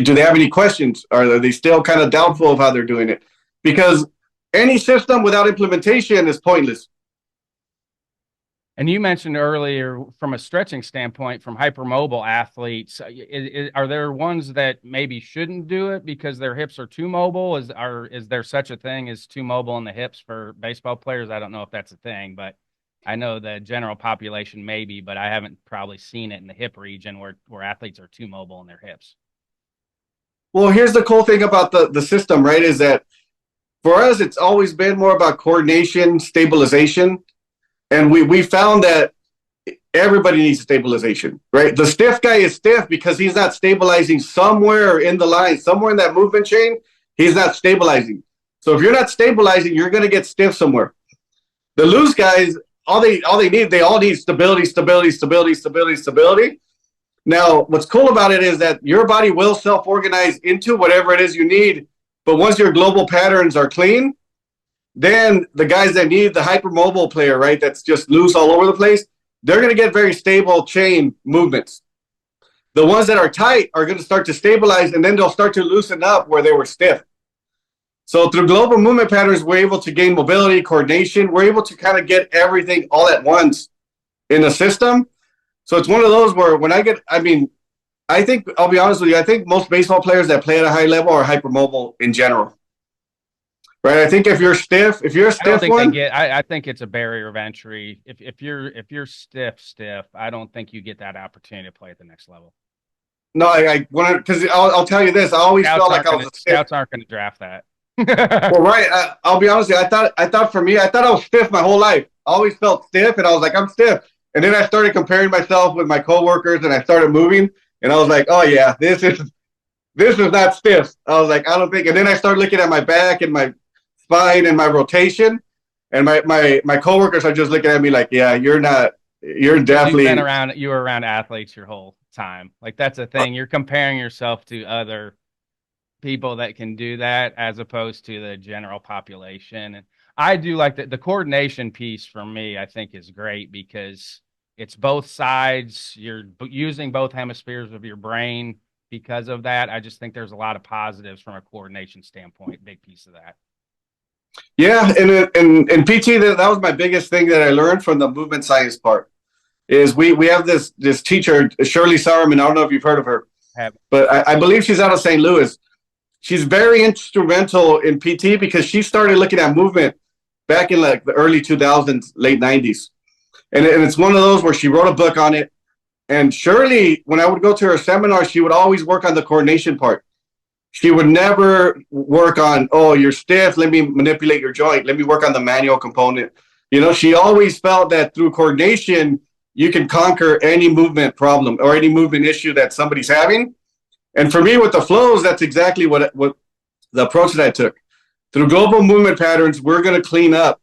Speaker 2: Do they have any questions? Are they still kind of doubtful of how they're doing it? Because any system without implementation is pointless.
Speaker 1: And you mentioned earlier, from a stretching standpoint, from hypermobile athletes, are there ones that maybe shouldn't do it because their hips are too mobile? Is there such a thing as too mobile in the hips for baseball players? I don't know if that's a thing, but I know the general population maybe, but I haven't probably seen it in the hip region where athletes are too mobile in their hips.
Speaker 2: Well, here's the cool thing about the system, right? Is that for us, it's always been more about coordination, stabilization. And we found that everybody needs stabilization, right? The stiff guy is stiff because he's not stabilizing somewhere in the line, somewhere in that movement chain, he's not stabilizing. So if you're not stabilizing, you're going to get stiff somewhere. The loose guys, they all need stability, stability, stability, stability, stability. Now, what's cool about it is that your body will self-organize into whatever it is you need. But once your global patterns are clean, then the guys that need the hypermobile player, right, that's just loose all over the place, they're going to get very stable chain movements. The ones that are tight are going to start to stabilize, and then they'll start to loosen up where they were stiff. So through global movement patterns, we're able to gain mobility, coordination. We're able to kind of get everything all at once in the system. So it's one of those where I think, I'll be honest with you, I think most baseball players that play at a high level are hypermobile in general. Right, I think if you're a stiff
Speaker 1: I think it's a barrier of entry. If you're stiff, I don't think you get that opportunity to play at the next level.
Speaker 2: No, I want to, because I'll tell you this. I always felt like I was a stiff.
Speaker 1: Scouts aren't going to draft that.
Speaker 2: Well, right. I'll be honest with you. I thought for me, I thought I was stiff my whole life. I always felt stiff, and I was like, I'm stiff. And then I started comparing myself with my coworkers, and I started moving, and I was like, oh yeah, this is not stiff. I was like, I don't think. And then I started looking at my back and my spine and my rotation, and my coworkers are just looking at me like, yeah, you're definitely
Speaker 1: you were around athletes your whole time. Like that's a thing. You're comparing yourself to other people that can do that as opposed to the general population. And I do like the coordination piece for me, I think is great because it's both sides. You're using both hemispheres of your brain because of that. I just think there's a lot of positives from a coordination standpoint, big piece of that.
Speaker 2: Yeah, and in PT, that was my biggest thing that I learned from the movement science part. Is we have this teacher, Shirley Sauerman. I don't know if you've heard of her, but I believe she's out of St. Louis. She's very instrumental in PT because she started looking at movement back in like the early 2000s, late 90s. And it's one of those where she wrote a book on it. And Shirley, when I would go to her seminar, she would always work on the coordination part. She would never work on, oh, you're stiff, let me manipulate your joint. Let me work on the manual component. You know, she always felt that through coordination, you can conquer any movement problem or any movement issue that somebody's having. And for me, with the flows, that's exactly what the approach that I took. Through global movement patterns, we're going to clean up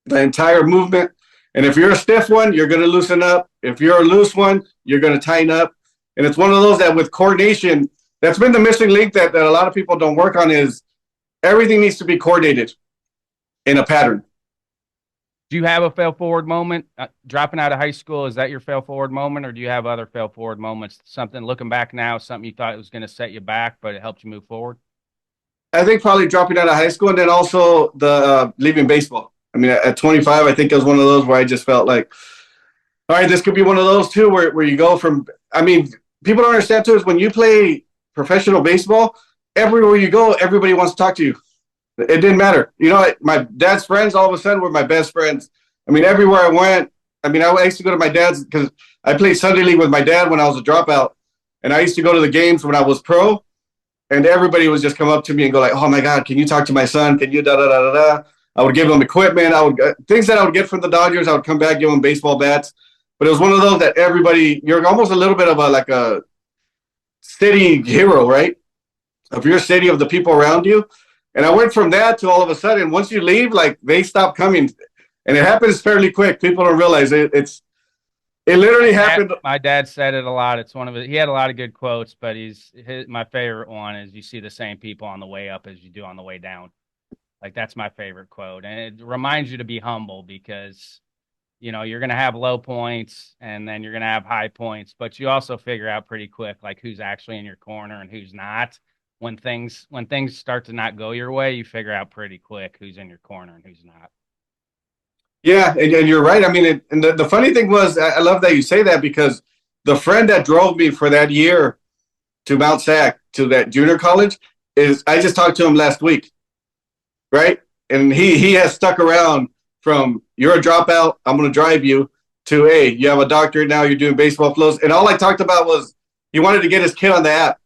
Speaker 2: the entire movement. And if you're a stiff one, you're going to loosen up. If you're a loose one, you're going to tighten up. And it's one of those that with coordination, that's been the missing link that a lot of people don't work on is everything needs to be coordinated in a pattern.
Speaker 1: Do you have a fail forward moment dropping out of high school? Is that your fail forward moment, or do you have other fail forward moments? Something looking back now, something you thought it was going to set you back, but it helped you move forward?
Speaker 2: I think probably dropping out of high school and then also the leaving baseball. I mean, at 25, I think it was one of those where I just felt like, all right, this could be one of those too, where you go from, I mean, people don't understand too is when you play professional baseball, everywhere you go, everybody wants to talk to you. It didn't matter. You know, my dad's friends all of a sudden were my best friends. I mean, everywhere I went, I mean, I used to go to my dad's because I played Sunday league with my dad when I was a dropout. And I used to go to the games when I was pro. And everybody would just come up to me and go like, oh, my God, can you talk to my son? Can you da-da-da-da-da? I would give him equipment. I would things that I would get from the Dodgers. I would come back, give them baseball bats. But it was one of those that everybody, you're almost a little bit of a city hero, right? Of your city, of the people around you. And I went from that to all of a sudden, once you leave, like they stop coming. And it happens fairly quick. People don't realize it. It literally happened.
Speaker 1: My dad said it a lot. It's one of it. He had a lot of good quotes, but my favorite one is you see the same people on the way up as you do on the way down. Like that's my favorite quote. And it reminds you to be humble because, you know, you're going to have low points and then you're going to have high points, but you also figure out pretty quick, like who's actually in your corner and who's not. When things start to not go your way, you figure out pretty quick who's in your corner and who's not.
Speaker 2: Yeah, and you're right. I mean, and the funny thing was, I love that you say that because the friend that drove me for that year to Mount Sac, to that junior college, I just talked to him last week, right? And he has stuck around from you're a dropout, I'm going to drive you, to, hey, you have a doctorate now, you're doing baseball flows. And all I talked about was he wanted to get his kid on the app.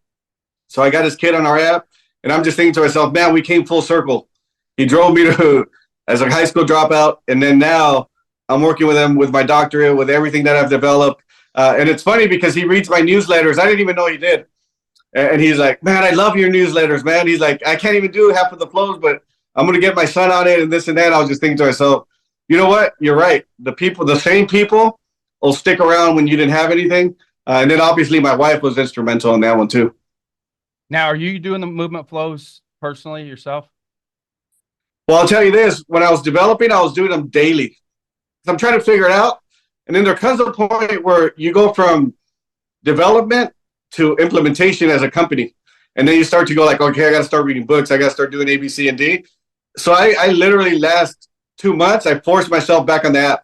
Speaker 2: So I got his kid on our app, and I'm just thinking to myself, man, we came full circle. He drove me as a high school dropout, and then now I'm working with him with my doctorate, with everything that I've developed. And it's funny because he reads my newsletters. I didn't even know he did. And he's like, man, I love your newsletters, man. He's like, I can't even do half of the flows, but I'm going to get my son on it and this and that. I was just thinking to myself, you know what? You're right. The same people will stick around when you didn't have anything. And then obviously my wife was instrumental in that one too.
Speaker 1: Now, are you doing the movement flows personally yourself?
Speaker 2: Well, I'll tell you this. When I was developing, I was doing them daily. So I'm trying to figure it out. And then there comes a point where you go from development to implementation as a company. And then you start to go like, okay, I got to start reading books. I got to start doing A, B, C, and D. So I literally last 2 months, I forced myself back on the app.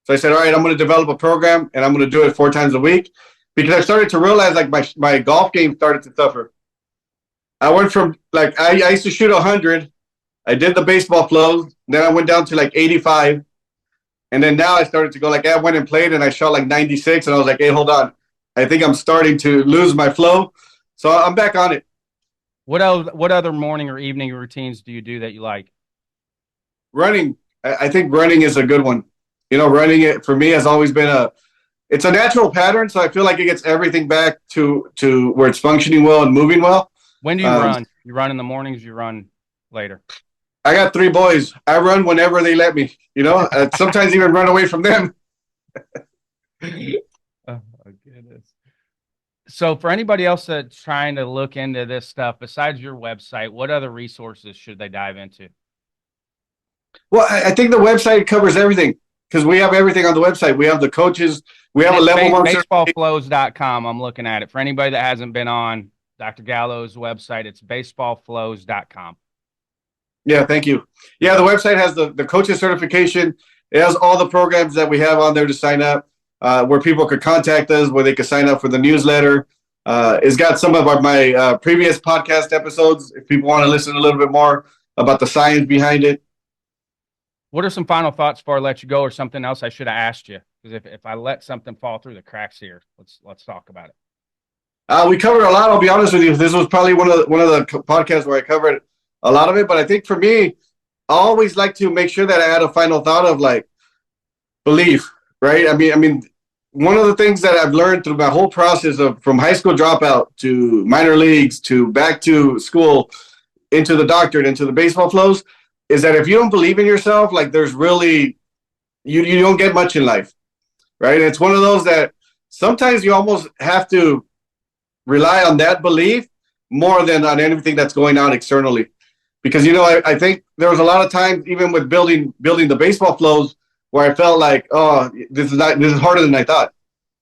Speaker 2: So I said, all right, I'm going to develop a program and I'm going to do it 4 times a week. Because I started to realize like my golf game started to suffer. I went from like, I used to shoot 100. I did the baseball flows. Then I went down to like 85. And then now I started to go like, I went and played and I shot like 96. And I was like, hey, hold on. I think I'm starting to lose my flow. So I'm back on it.
Speaker 1: What other morning or evening routines do you do that you like?
Speaker 2: Running. I think running is a good one. You know, running it for me has always been it's a natural pattern. So I feel like it gets everything back to where it's functioning well and moving well.
Speaker 1: When do you run? You run in the mornings, you run later?
Speaker 2: I got 3 boys. I run whenever they let me, you know, sometimes even run away from them.
Speaker 1: Oh, my goodness. So for anybody else that's trying to look into this stuff, besides your website, what other resources should they dive into?
Speaker 2: Well, I think the website covers everything because we have everything on the website. We have the coaches. We have a level 1.
Speaker 1: Baseballflows.com. I'm looking at it. For anybody that hasn't been on Dr. Gallo's website, it's baseballflows.com.
Speaker 2: Yeah, thank you. Yeah, the website has the coaches certification. It has all the programs that we have on there to sign up, where people could contact us, where they could sign up for the newsletter. It's got some of my previous podcast episodes if people want to listen a little bit more about the science behind it.
Speaker 1: What are some final thoughts before I let you go, or something else I should have asked you? Because if I let something fall through the cracks here, let's talk about it.
Speaker 2: We covered a lot. I'll be honest with you. This was probably one of the podcasts where I covered a lot of it. But I think for me, I always like to make sure that I had a final thought of like belief, right? I mean, one of the things that I've learned through my whole process of from high school dropout to minor leagues to back to school into the doctorate, into the baseball flows, is that if you don't believe in yourself, like there's really, you don't get much in life, right? And it's one of those that sometimes you almost have to rely on that belief more than on anything that's going on externally. Because, you know, I think there was a lot of times, even with building the baseball flows, where I felt like, oh, this is harder than I thought,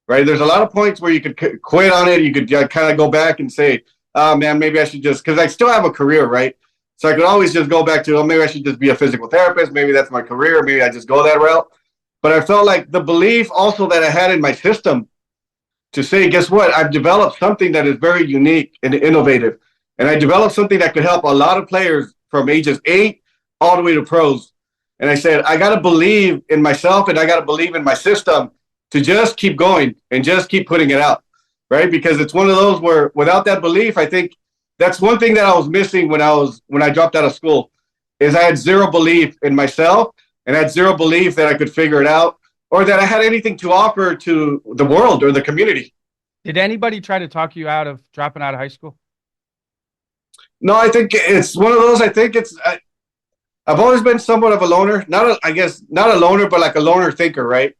Speaker 2: right? There's a lot of points where you could quit on it. You could kind of go back and say, oh, man, maybe I should just, because I still have a career, right? So I could always just go back to, oh, maybe I should just be a physical therapist. Maybe that's my career. Maybe I just go that route. But I felt like the belief also that I had in my system to say, guess what? I've developed something that is very unique and innovative. And I developed something that could help a lot of players from ages 8 all the way to pros. And I said, I got to believe in myself and I got to believe in my system to just keep going and just keep putting it out, right? Because it's one of those where without that belief, I think that's one thing that I was missing when I dropped out of school is I had zero belief in myself and I had zero belief that I could figure it out or that I had anything to offer to the world or the community.
Speaker 1: Did anybody try to talk you out of dropping out of high school?
Speaker 2: No, I think it's one of those. I think I've always been somewhat of a loner. I guess not a loner, but like a loner thinker, right?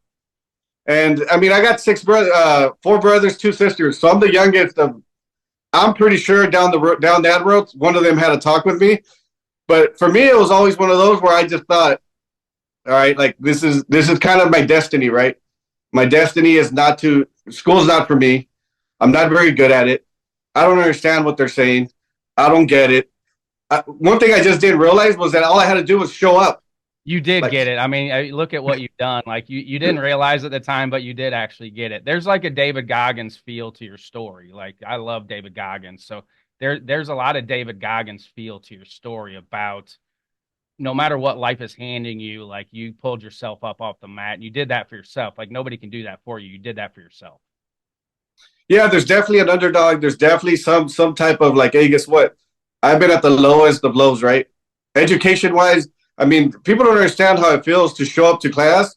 Speaker 2: And I mean, I got 4 brothers, 2 sisters, so I'm the youngest of. I'm pretty sure down that road, one of them had a talk with me. But for me, it was always one of those where I just thought, all right, like this is kind of my destiny, right? My destiny is not to school's not for me. I'm not very good at it. I don't understand what they're saying. I don't get it. One thing I just didn't realize was that all I had to do was show up.
Speaker 1: You did get it. I mean, look at what you've done. Like you didn't realize at the time, but you did actually get it. There's like a David Goggins feel to your story. Like I love David Goggins. So there's a lot of David Goggins feel to your story about no matter what life is handing you, like you pulled yourself up off the mat and you did that for yourself. Like nobody can do that for you. You did that for yourself.
Speaker 2: Yeah, there's definitely an underdog. There's definitely some type of like, hey, guess what? I've been at the lowest of lows, right? Education wise, I mean, people don't understand how it feels to show up to class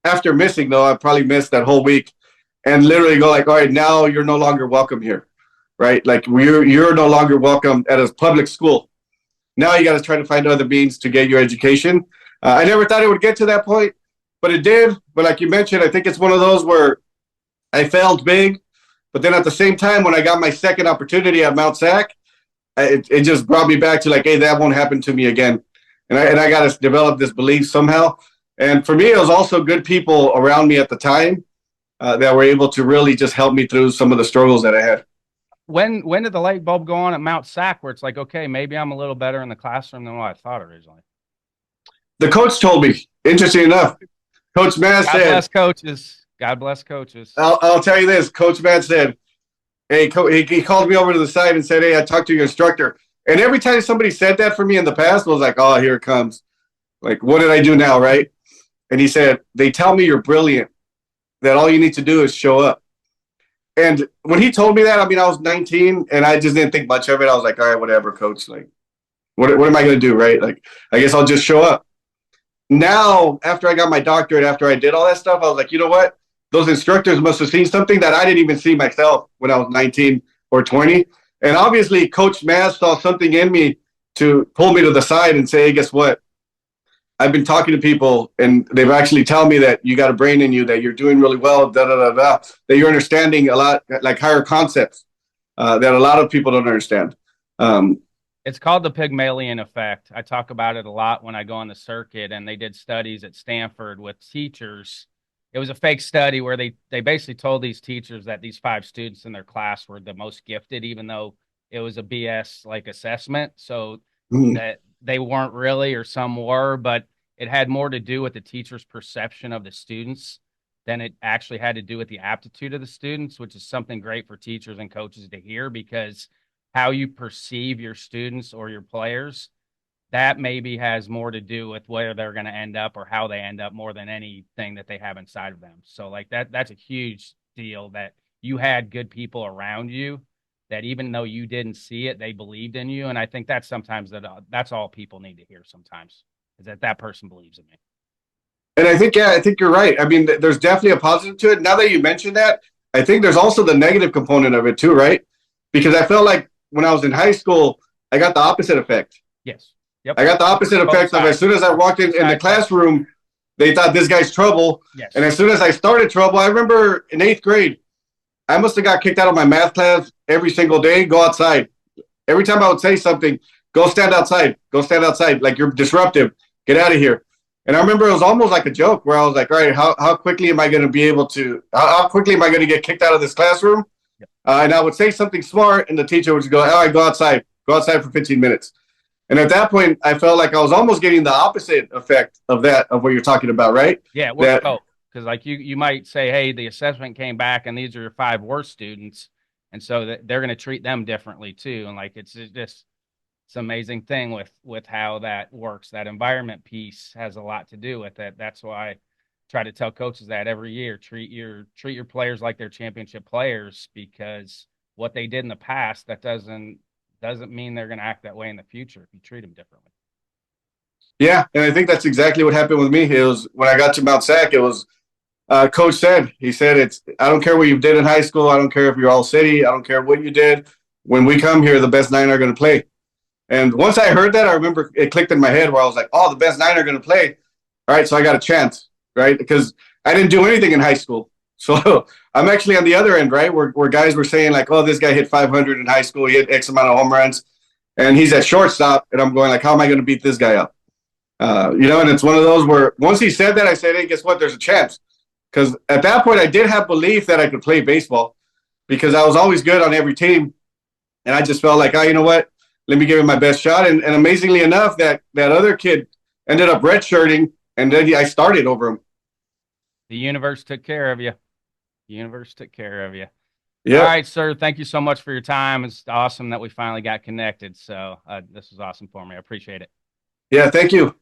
Speaker 2: after missing, though. I probably missed that whole week and literally go like, all right, now you're no longer welcome here, right? Like you're no longer welcome at a public school. Now you got to try to find other means to get your education. I never thought it would get to that point, but it did. But like you mentioned, I think it's one of those where I failed big. But then at the same time, when I got my second opportunity at Mount Sac, it just brought me back to like, hey, that won't happen to me again. And I got to develop this belief somehow. And for me, it was also good people around me at the time that were able to really just help me through some of the struggles that I had.
Speaker 1: When did the light bulb go on at Mount Sac where it's like, okay, maybe I'm a little better in the classroom than what I thought originally?
Speaker 2: The coach told me, interesting enough, Coach Matt said,
Speaker 1: God bless coaches. God bless coaches.
Speaker 2: I'll tell you this. Coach Matt said, hey, he called me over to the side and said, hey, I talked to your instructor. And every time somebody said that for me in the past, I was like, oh, here it comes. Like, what did I do now, right? And he said, they tell me you're brilliant, that all you need to do is show up. And when he told me that, I mean, I was 19 and I just didn't think much of it. I was like, all right, whatever, coach. Like, what am I going to do, right? Like, I guess I'll just show up. Now, after I got my doctorate, after I did all that stuff, I was like, you know what? Those instructors must have seen something that I didn't even see myself when I was 19 or 20. And obviously, Coach Mass saw something in me to pull me to the side and say, hey, guess what? I've been talking to people, and they've actually tell me that you got a brain in you, that you're doing really well, that you're understanding a lot, like higher concepts that a lot of people don't understand.
Speaker 1: It's called the Pygmalion effect. I talk about it a lot when I go on the circuit, and they did studies at Stanford with teachers. It was a fake study where they basically told these teachers that these 5 students in their class were the most gifted, even though it was a BS like assessment. So that they weren't really, or some were, but it had more to do with the teacher's perception of the students than it actually had to do with the aptitude of the students, which is something great for teachers and coaches to hear, because how you perceive your students or your players, that maybe has more to do with where they're going to end up or how they end up more than anything that they have inside of them. So like that's a huge deal, that you had good people around you that even though you didn't see it, they believed in you. And I think that's sometimes that's all people need to hear sometimes, is that person believes in me.
Speaker 2: And I think you're right. I mean, there's definitely a positive to it. Now that you mentioned that, I think there's also the negative component of it too, right? Because I felt like when I was in high school, I got the opposite effect.
Speaker 1: Yes. Yep.
Speaker 2: I got the opposite effect of as soon as I walked in the classroom, they thought this guy's trouble.
Speaker 1: Yes.
Speaker 2: And as soon as I started trouble, I remember in 8th grade, I must have got kicked out of my math class every single day. Go outside. Every time I would say something, go stand outside. Go stand outside. Like, you're disruptive. Get out of here. And I remember it was almost like a joke where I was like, all right, how quickly am I going to be able to, how quickly am I going to get kicked out of this classroom? Yep. And I would say something smart, and the teacher would just go, all right, go outside. Go outside for 15 minutes. And at that point, I felt like I was almost getting the opposite effect of that, of what you're talking about, right?
Speaker 1: Yeah, because like you might say, hey, the assessment came back and these are your 5 worst students, and so they're going to treat them differently too. And like it's it's an amazing thing with how that works. That environment piece has a lot to do with it. That's why I try to tell coaches that every year, treat your players like they're championship players, because what they did in the past, that doesn't mean they're going to act that way in the future if you treat them differently.
Speaker 2: Yeah, and I think that's exactly what happened with me. It was when I got to Mount Sac. It was coach said. He said, "It's I don't care what you did in high school. I don't care if you're all city. I don't care what you did. When we come here, the best 9 are going to play." And once I heard that, I remember it clicked in my head where I was like, "Oh, the best 9 are going to play." All right, so I got a chance, right? Because I didn't do anything in high school. So I'm actually on the other end, right? Where guys were saying like, "Oh, this guy hit 500 in high school. He hit X amount of home runs, and he's at shortstop." And I'm going like, "How am I going to beat this guy up?" And it's one of those where once he said that, I said, "Hey, guess what? There's a chance." Because at that point, I did have belief that I could play baseball because I was always good on every team. And I just felt like, oh, you know what? Let me give it my best shot. And amazingly enough, that other kid ended up redshirting, and then I started over him.
Speaker 1: The universe took care of you. The universe took care of you.
Speaker 2: Yeah.
Speaker 1: All right, sir. Thank you so much for your time. It's awesome that we finally got connected. So this was awesome for me. I appreciate it.
Speaker 2: Yeah, thank you.